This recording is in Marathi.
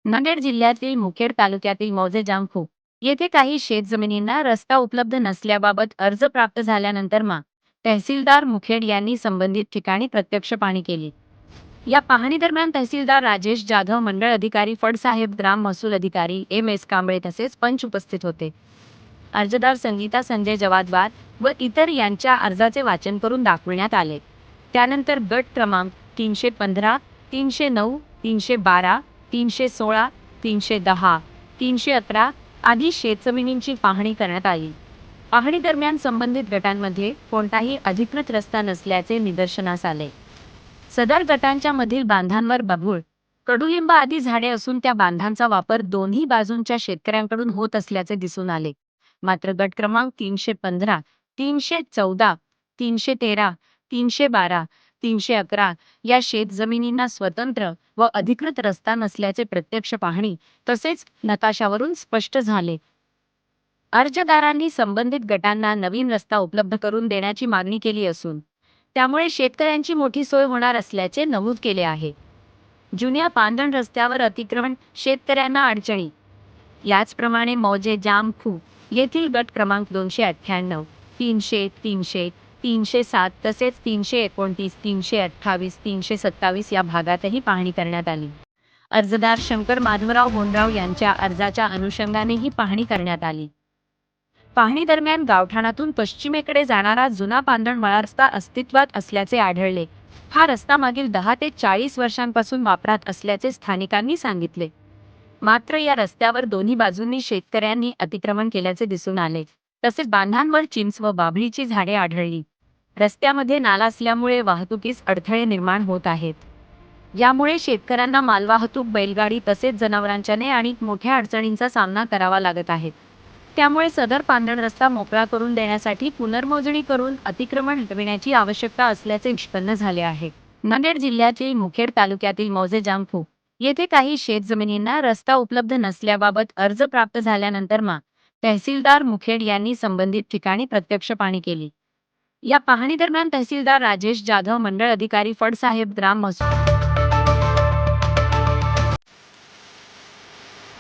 नांदेड जिल्ह्यातील मुखेड तालुक्यातील मौजे जामखू येथे काही शेतजमिनींना रस्ता उपलब्ध नसल्याबाबत अर्ज प्राप्त झाल्यानंतर तहसीलदार मुखेड यांनी संबंधित ठिकाणी प्रत्यक्ष पाहणी केली। या पाहणी दरम्यान तहसीलदार राजेश जाधव, मंडळ अधिकारी फडसाहेब, ग्राम महसूल अधिकारी एम.एस. कांबळे तसेच पंच उपस्थित होते। अर्जदार संगीता संजय जवादवार व इतर यांच्या अर्जाचे वाचन करून दाखविण्यात आले। त्यानंतर गट क्रमांक 315, 309, 312, 316, 310, 311 आदी शेतजमिनींची पाहणी करण्यात आली। पाहणी दरम्यान संबंधित गटांमध्ये कोणताही अधिकृत रस्ता नसल्याचे निदर्शनास आले। सदर गटांच्या मधील बांधांवर बाभूळ, कडुलिंब आदी झाडे असून त्या बांधांचा वापर दोन्ही बाजूंच्या शेतकऱ्यांकडून होत असल्याचे दिसून आले। मात्र गट क्रमांक 315, 314, 313, 312, 311 या शेतजमिनींना स्वतंत्र व अधिकृत रस्ता नसल्याचे प्रत्यक्ष पाहणी तसेच नकाशावरून स्पष्ट झाले। अर्जदारांनी संबंधित गटांना नवीन रस्ता उपलब्ध करून देण्याची मागणी केली असून त्यामुळे शेतकऱ्यांची मोठी सोय होणार असल्याचे नमूद केले आहे। जुन्या पांढण रस्त्यावर अतिक्रमण, शेतकऱ्यांना अडचणी। याचप्रमाणे मौजे जामखू येथील गट क्रमांक 298, 300, 300, 307 तसेच 329, 328, 327 या भागातही पाहणी करण्यात आली। अर्जदार शंकर माधवराव गोंडराव यांच्या अर्जाच्या अनुषंगाने ही पाहणी करण्यात आली। पाहणी दरम्यान गावठाणातून पश्चिमेकडे जाणारा जुना पांढरमळा रस्ता अस्तित्वात असल्याचे आढळले। हा रस्ता मागील 10 ते 40 वर्षांपासून वापरात असल्याचे स्थानिकांनी सांगितले। मात्र या रस्त्यावर दोन्ही बाजूंनी शेतकऱ्यांनी अतिक्रमण केल्याचे दिसून आले। तसेच बांधांवर चिंच व बाभळीची झाडे आढळली। रस्त्यामध्ये नाला असल्यामुळे वाहतुकीस अडथळे निर्माण होत आहेत। यामुळे शेतकऱ्यांना मालवाहतूक, बैलगाडी तसेच जनावरांच्याने आणि मोठ्या अडचणींचा सामना करावा लागत आहे। त्यामुळे सदर पांढरण रस्ता मोकळा करून देण्यासाठी पुनर्मोजणी करून अतिक्रमण हटविण्याची आवश्यकता असल्याचे निष्पन्न झाले आहे। नांदेड जिल्ह्यातील मुखेड तालुक्यातील मौजे जामखू येथे काही शेतजमिनींना रस्ता उपलब्ध नसल्याबाबत अर्ज प्राप्त झाल्यानंतर तहसीलदार मुखेड यांनी संबंधित ठिकाणी प्रत्यक्ष पाहणी केली। या पाहणी दरम्यान तहसीलदार राजेश जाधव, मंडळ अधिकारी फडसाहेब, ग्राम महसूल